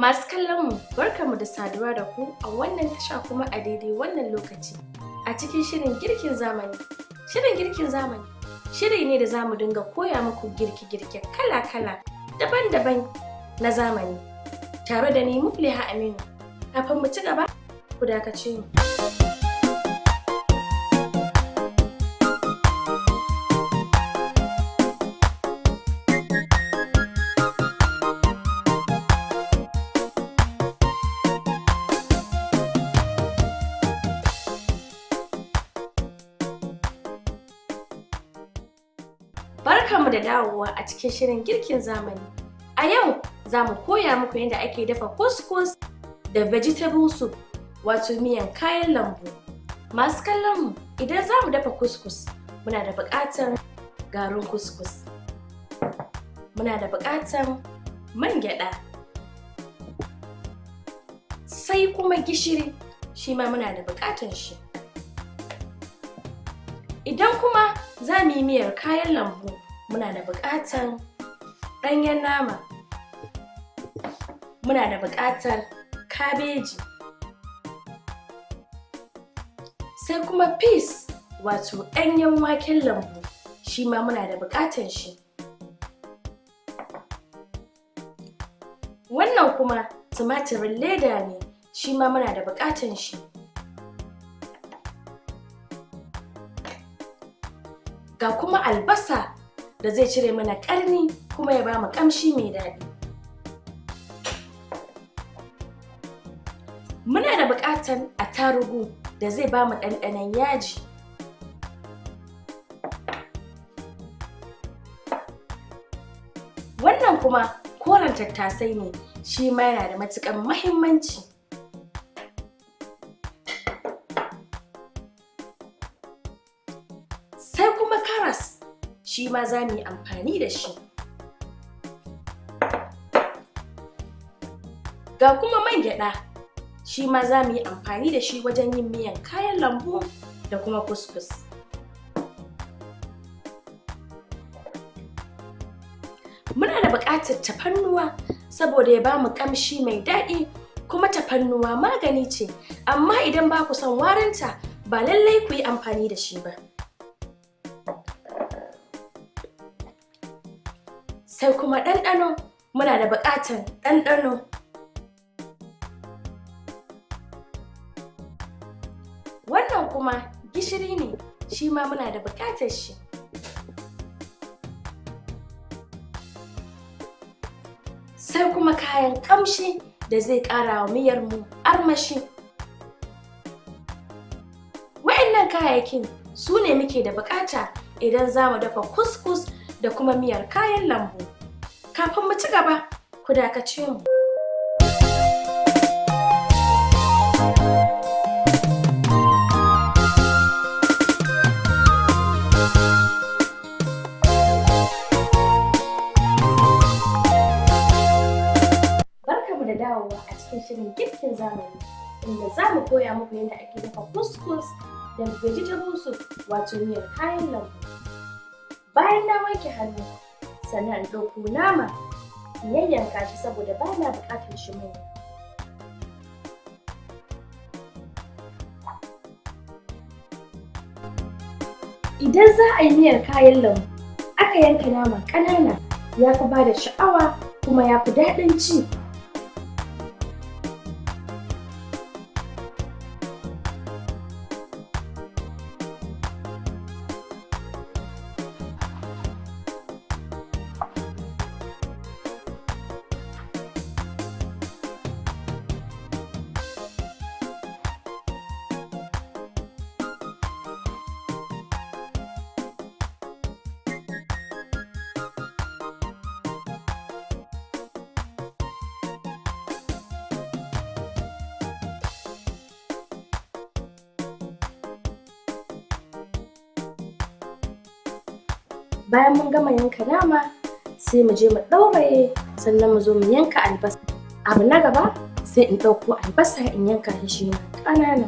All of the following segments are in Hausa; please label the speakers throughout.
Speaker 1: Masu kallon mu barkamu da saduwa da ku a wannan tasha kuma a daidai wannan lokaci a cikin shirin girkin zamani. Shirin girkin zamani shiri ne da za mu dinga koya muku girke-girke kala-kala daban-daban na zamani. Tare da ni Mufliha Aminu. Kafin mu ci gaba, ku dakace mu. Barkanmu da dawowa a cikin shirin girkin zamani. A yau za mu koya muku yadda ake dafa couscous da vegetable soup, wato miyan kayan lambu. Masu kallon mu, idan za mu dafa couscous, muna da buƙatar garin couscous. Muna da buƙatar man gyaɗa. Sai kuma gishiri, shi ma muna da buƙatar shi. Idan kuma za mu yi miyar kayan lambu, muna da buƙatar ɗanyen nama, muna da buƙatar kabeji, sai kuma peas wato ɗanyen waken lambu, shi ma muna da buƙatar shi. Wannan kuma tumatirin leda ne, shi ma muna da buƙatar shi. Ga kuma albasa da zai cire mana ƙarni kuma ya bamu ƙamshi mai daɗi. Muna da buƙatar attarugu da zai bamu ɗanɗanon yaji. Wannan kuma koren tattasai ne, shi ma yana da matuƙar muhimmanci. Sai kuma karas, shi ma za mu yi amfani da shi. Ga kuma man gyaɗa, shi ma za mu yi amfani da shi wajen yin miyan kayan lambu da kuma couscous. Muna da buƙatar tafarnuwa saboda ya bamu ƙamshi mai daɗi, kuma tafarnuwa magani ce, amma idan ba ku son warinta ba lallai ku yi amfani da shi ba. Sai kuma ɗanɗano, muna da buƙatar ɗanɗano. Wannan kuma gishiri ne, shi ma muna da buƙatar shi. Sai kuma kayan ƙamshi da zai ƙara wa miyarmu armashi. Waɗannan kayayyakin su ne muke da buƙata idan za mu dafa couscous da kuma miyar kayan lambu. Kafin mu ci gaba, ku dakace mu. Barkamu da dawowa a cikin shirin girkin zamani, inda za mu koya muku yadda ake dafa couscous da vegetable soup, wato miyar kayan lambu. Bayan na wanke hannu, sannan in ɗauko nama in yayyanka shi saboda ba na buƙatar shi manya. Idan za a yi miyar kayan lambu, aka yanka nama ƙanana, ya fi ba da sha'awa kuma ya fi daɗin ci. Bayan mun gama yanka nama, sai mu je mu ɗauraye, sannan mu zo mu yanka albasa. Abu na gaba, sai in ɗauko albasa in yanka shi ma ƙanana.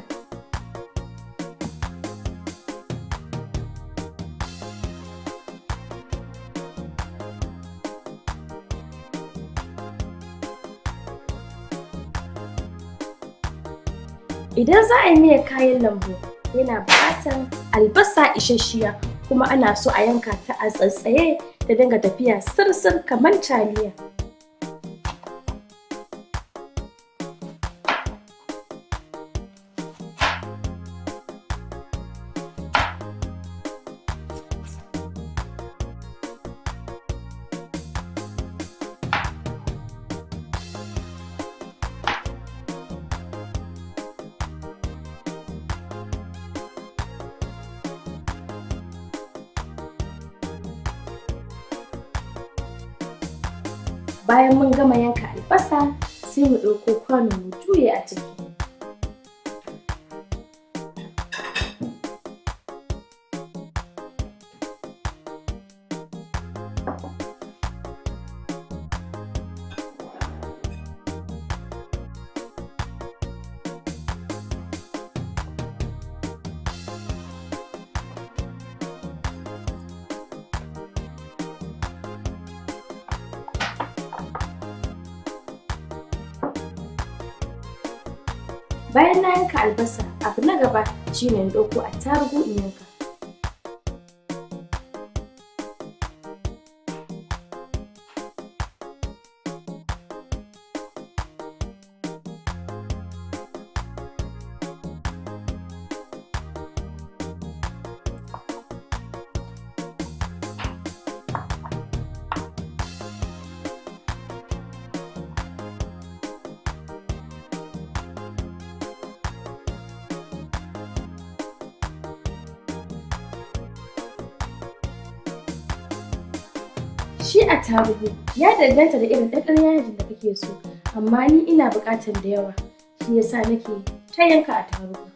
Speaker 1: Idan za a yi miyar kayan lambu yana buƙatar albasa isasshiya kuma ana so a yanka ta a tsaitsaye ta dinga tafiya sir kamar taliya. Bayan mun gama yanka albasa sai mu ɗauko kwano mu juye a ciki. Bayan na yanka albasa, abu na gaba shine in ɗauko attarugu in yanka. Shi attarugu ya danganta da irin ɗanɗanon yajin da kake so, amma ni ina buƙatar da yawa, shi yasa nake ta yanka attarugu.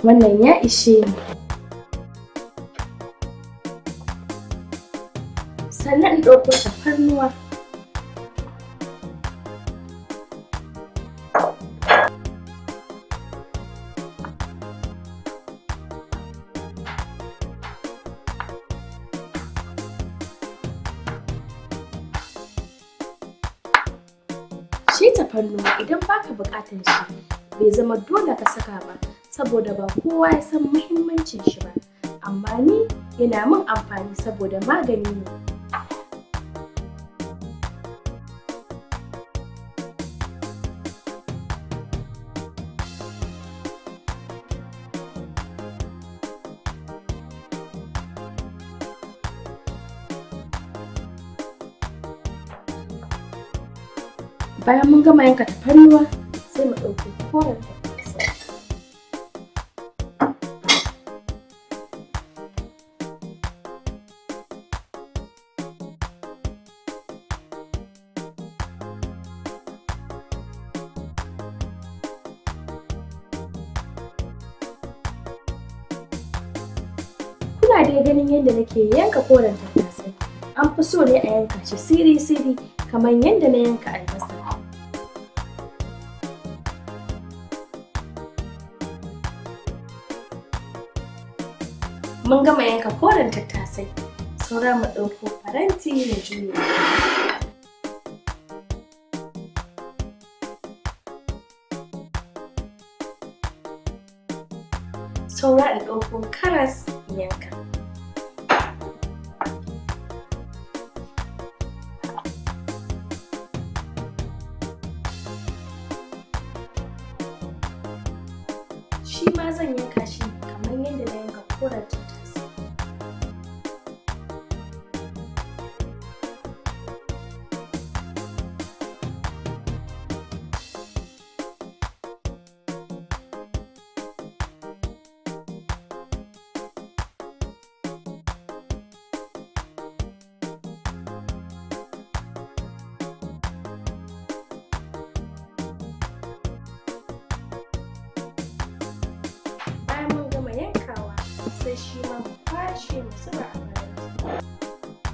Speaker 1: Wannan ya ishe ni. Sannan in ɗauko tafarnuwa. Shi tafarnuwa idan baka buƙatar shi bai zama dole ka saka ba saboda ba kowa ya san muhimmancin shi ba, amma ni yana min amfani saboda magani ne. Bayan mun gama yanka tafarnuwa sai mu ɗauki koren tattasai. Kuna dai ganin yadda nake yanka koren tattasai. An fi so ne a yanka shi siri-siri kamar yadda na yanka albasa. Mun gama yanka koren tattasai, saura mu ɗauko faranti na juya. Saura in ɗauko karas yanka. Shi ma zan yanka shi kamar yadda na yanka koren tattasai. Bayan mun gama yankawa sai shi ma mu kwashe mu zuba a faranti.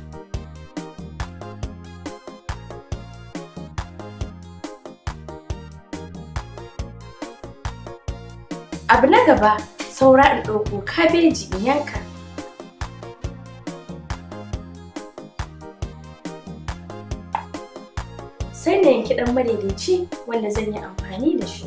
Speaker 1: Abu na gaba saura in ɗauko kabeji in yanka. ɗan madaidaici wanda zan yi amfani da shi.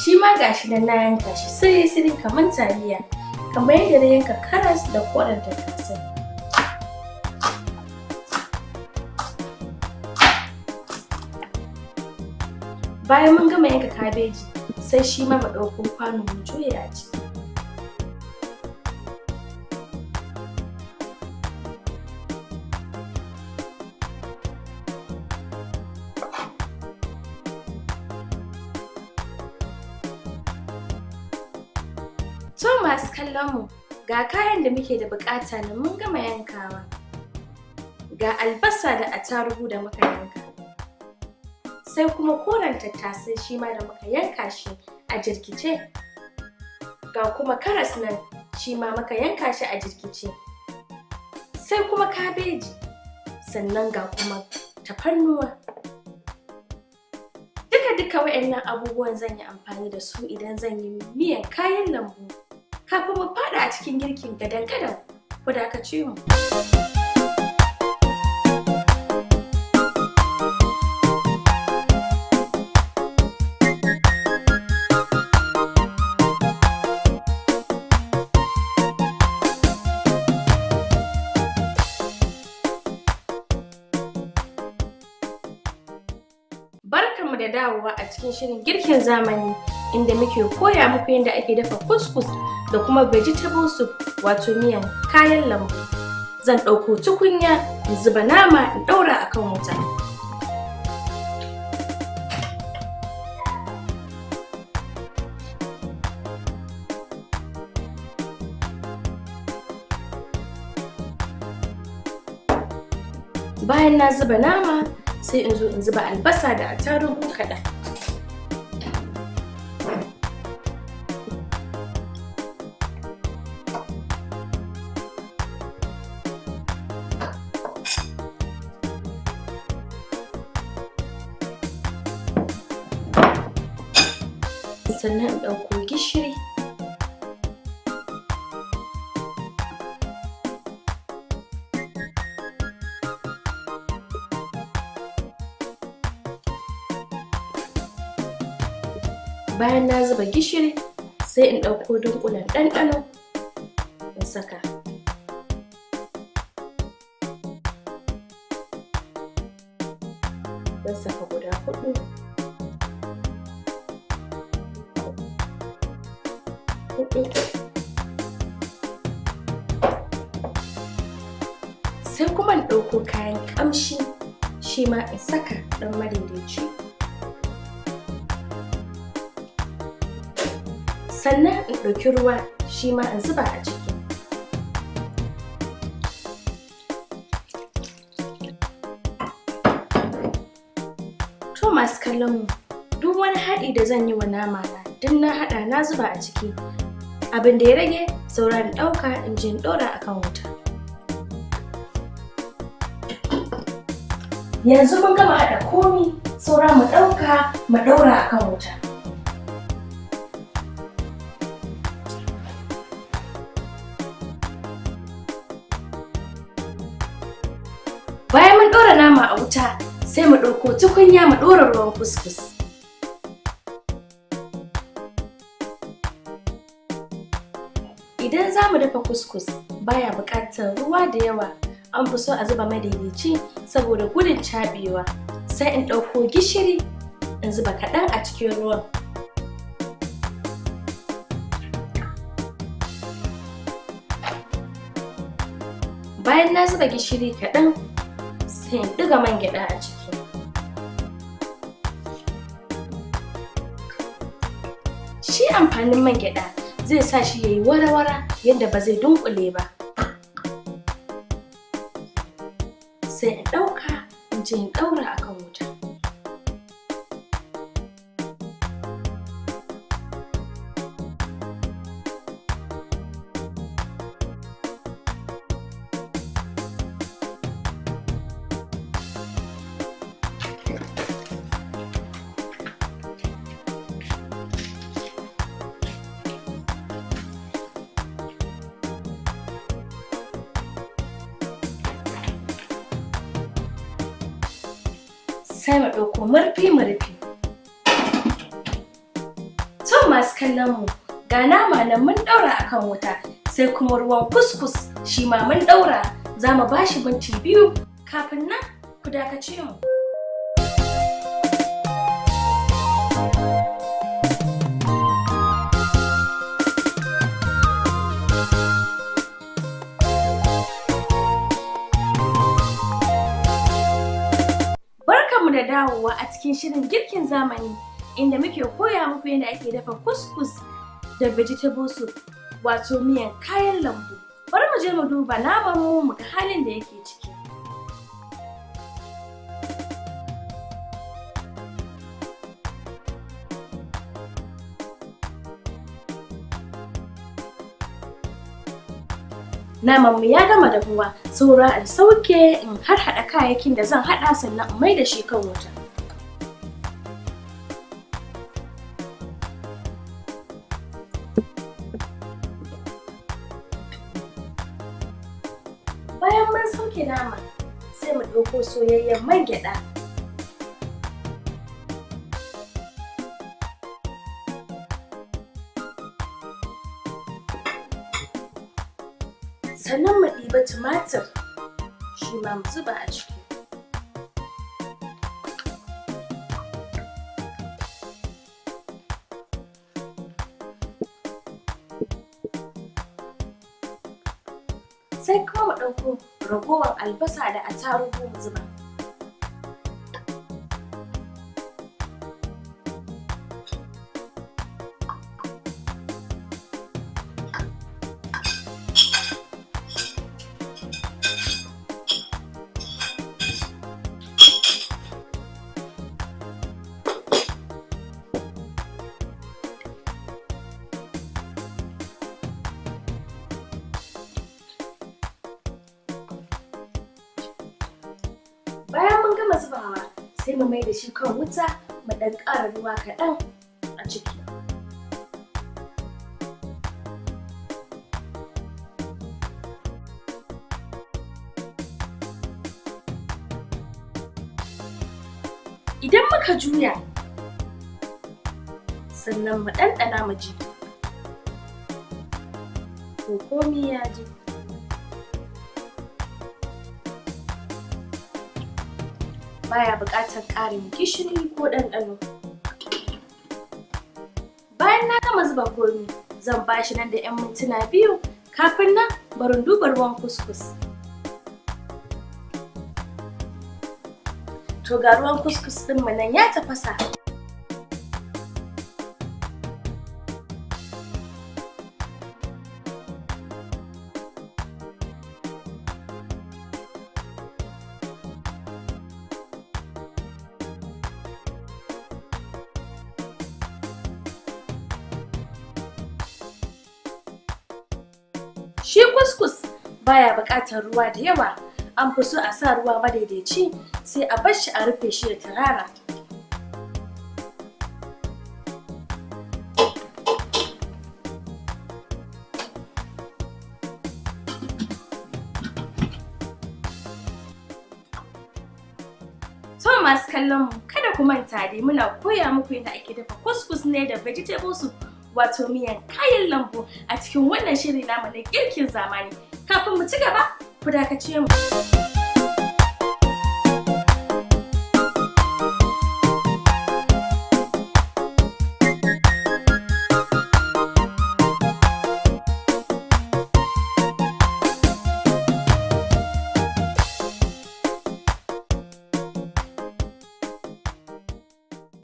Speaker 1: Shi ma gashi nan na yanka shi siri-siri kamar taliya, kamar yadda na yanka karas da koren tattasai. Bayan mun gama yanka kabeji, sai shi ma mu ɗauko kwano mu juya a ciki. To masu kallon mu, ga kayan da muke da buƙata nan mun gama yankawa. Ga albasa da attarugu da muka yanka. Sai kuma koren tattasai shi ma da muka yanka shi a jirkice. Ga kuma karas nan shi ma muka yanka shi a jirkice. Sai kuma kabeji, sannan ga kuma tafarnuwa. Duka waɗannan abubuwan zan yi amfani da su idan zan yi miyan kayan lambu. Kafin mu faɗa a cikin girkin gadan-gadan, ku dakace mu. Barkanmu da dawowa a cikin shirin girkin zamani, inda muke koya muku yadda ake dafa couscous da kuma vegetable soup, wato miyan kayan lambu. Zan ɗauko tukunya in zuba nama in ɗaura a kan wuta. Bayan na zuba nama, sai in zo in zuba albasa da attarugu kaɗan. Sannan in ɗauko gishiri. Bayan na zuba gishiri, sai in ɗauko dunƙulen ɗanɗano in saka. Zan saka guda 4. Sai kuma in ɗauko kayan ƙamshi shi ma in saka ɗan madaidaici. Sannan in ɗauki ruwa shi ma in zuba a ciki. To masu kallon mu, duk wani haɗi da zan yi wa nama na, duk na haɗa na zuba a ciki. Abin da ya rage saura in ɗauka in je in ɗora a kan wuta. Yanzu mun gama haɗa komi, saura mu ɗauka mu ɗaura a kan wuta. Bayan mun ɗora nama a wuta, sai mu ɗauko tukunya mu ɗora ruwan couscous. Idan za mu dafa couscous, baya buƙatar ruwa da yawa. An fi so a zuba madaidaici saboda gudun caɓewa. Sai in ɗauko gishiri in zuba kaɗan a cikin ruwan. Bayan na zuba gishiri kaɗan, sai in ɗiga man gyaɗa a ciki. Shi amfanin man gyaɗa zai sa shi yayi wara-wara yadda ba zai dunƙule ba. Sai in ɗauka in je in ɗaura a kan wuta. sai mu ɗauko murfi mu rufe. To masu kallon mu, ga nama nan mun ɗaura akan wuta, sai kuma ruwan kuskus shi ma mun ɗaura, za mu bashi minti 2 kafin nan ku dakace mu. Barkanmu da dawowa a cikin shirin girkin zamani, inda muke koya muku yadda ake dafa kuskus da vegetable soup, wato miyan kayan lambu. Bari mu je mu duba naman mu ga halin da yake ciki. Naman mu ya gama dahuwa, saura in sauke in harhaɗa kayayyakin da zan haɗa sannan in mai da shi kan wuta. Bayan mun sauke naman, sai mu ɗauko soyayyen man gyaɗa. Sannan mu ɗiba tumatir, shi ma mu zuba a ciki. Sai kuma mu ɗauko ragowar albasa da attarugu mu zuba. Bayan mun gama zubawa, sai mu mai da shi kan wuta mu ɗan ƙara ruwa kaɗan a ciki. Idan muka juya, sannan mu ɗanɗana mu ji ko komi ya ji. Baya buƙatar ƙarin gishiri ko ɗanɗano. Bayan na gama zuba komi, zan bashi nan da 'yan mintuna 2 kafin nan bari duba ruwan kuskus. To ga ruwan kuskus ɗinmu nan ya tafasa. Shi kuskus baya buƙatar ruwa da yawa, an fi so a sa ruwa madaidaici, sai a bar shi a rufe shi da turara. To masu kallon mu, kada ku manta dai muna koya muku yadda ake dafa kuskus ne da vegetable soup, wato miyan kayan lambu a cikin wannan shiri namu na girkin zamani. Kafin mu ci gaba, ku dakace mu.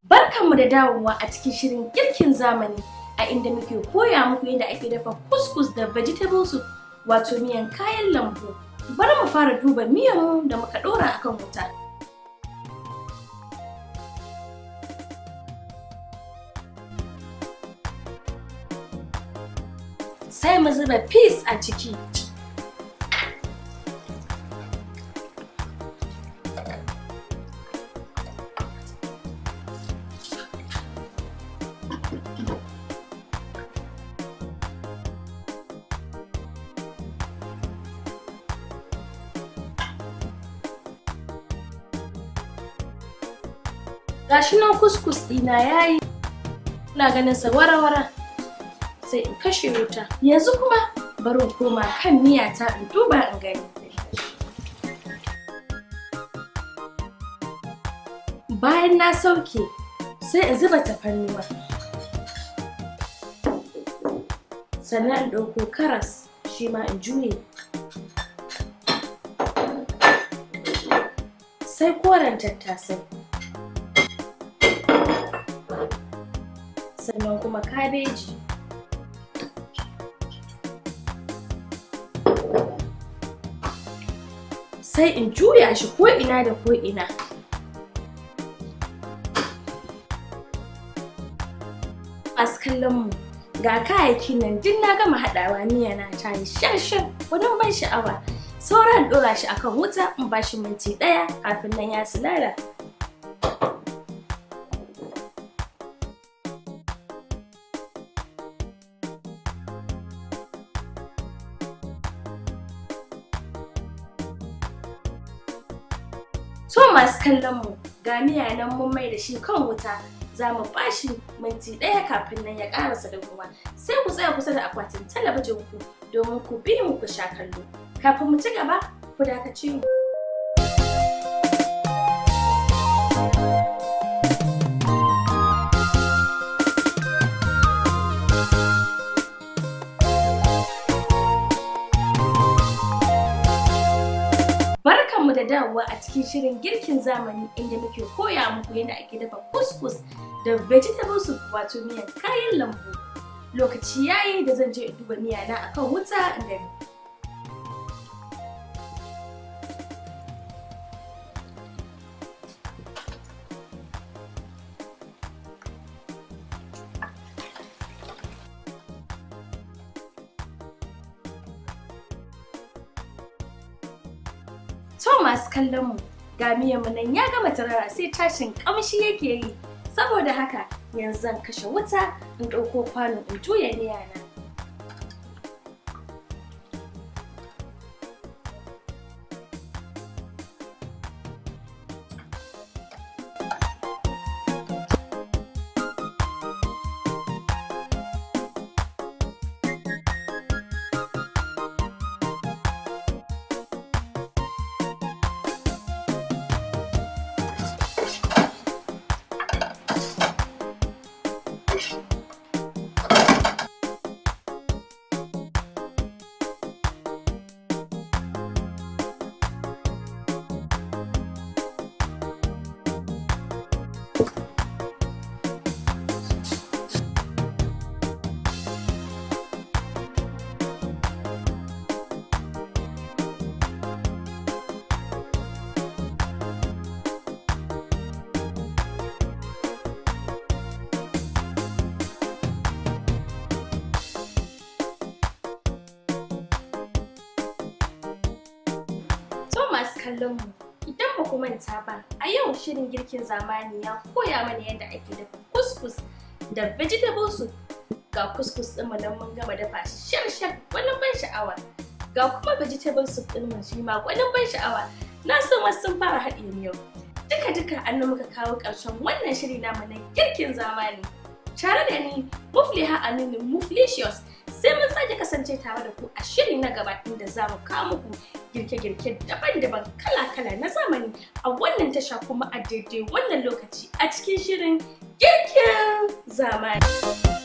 Speaker 1: Barkanmu da dawowa a cikin shirin girkin zamani, a inda muke koya muku yadda ake dafa kuskus da vegetable soup, wato miyan kayan lambu. Bari mu fara duba miyan da muka ɗora akan wuta. Sai mu zuba peas a ciki. Gashi nan kuskus ɗina yayi. Ina ganin sa wara-wara. Sai in kashe wuta. Yanzu kuma bari in koma kan miyata in duba in gani. Bayan na sauke sai in zuba tafarnuwa. Sannan in ɗauko karas shi ma in juye. Sai koren tattasai. Sannan kuma kabeji. Sai in juya shi ko'ina da ko'ina. Masu kallon mu, ga kayayyaki nan duk na gama haɗawa, miya na ta yi shar-shar gwanin ban sha'awa. Sauran ɗora shi akan wuta in ba shi minti ɗaya kafin nan ya sulala. To masu kallon mu, ga miya nan mun mai da shi kan wuta. Za mu bashi minti ɗaya kafin nan ya ƙarasa dahuwa. Sai ku tsaya kusa da akwatin talabijin ku domin ku bi mu ku sha kallo. Kafin mu ci gaba, ku dakace mu. Barkanmu da dawowa a cikin shirin girkin zamani inda muke koya muku yadda ake dafa couscous da vegetable soup wato miyan kayan lambu. Lokaci yayi da zan je in duba miya na akan wuta in gani. To masu kallon mu, ga miyan mu nan ya gama tarara sai tashin kamshi yake yi. Saboda haka yanzu zan kashe wuta in ɗauko kwano in juya miya na. Masu kallon mu, idan ba ku manta ba, a yau shirin girkin zamani ya koya mana yadda ake dafa couscous da vegetable soup. Ga couscous ɗin mu nan mun gama dafa shi shar-shar gwanin ban sha'awa. Ga kuma vegetable soup ɗin mu shi ma gwanin ban sha'awa. Na san wasu sun fara haɗiye miyau. Duka an muka kawo ƙarshen wannan shiri namu na girkin zamani. Tare da ni, Mufliha Aminu Muflicious. Sai mun sake kasance tare da ku a shiri na gaba inda za mu kawo muku girke-girke daban-daban kala-kala na zamani a wannan tasha kuma a daidai wannan lokaci a cikin shirin girkin zamani.